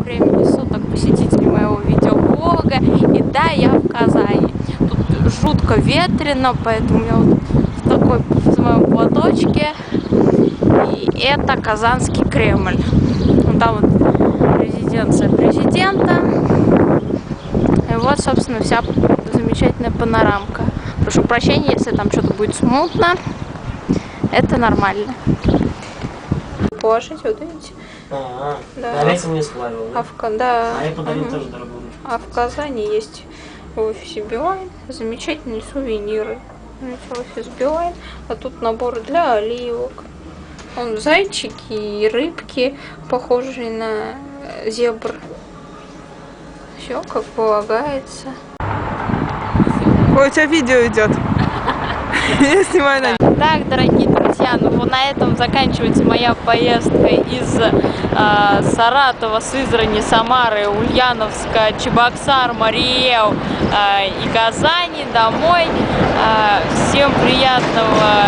времени суток, посетители моего видеоблога. И да, я в Казани. Тут жутко ветрено, поэтому я вот в своем платочке. И это Казанский Кремль. Вон там вот резиденция президента. И вот, собственно, вся замечательная панорамка. Прошу прощения, если там что-то будет смутно. Это нормально. Положить, вот видите? Да. А весь не сплавил, да? Да. А я подарил тоже дорогую. А в Казани есть в офисе Билайн замечательные сувениры. Офис Билайн. А тут набор для оливок. Вон зайчики и рыбки, похожие на зебр. Все как полагается. Ой, у тебя видео идет. Я снимаю на... Так, дорогие друзья, ну вот на этом заканчивается моя поездка из Саратова, Сызрани, Самары, Ульяновска, Чебоксар, Мариэл и Казани домой. Всем приятного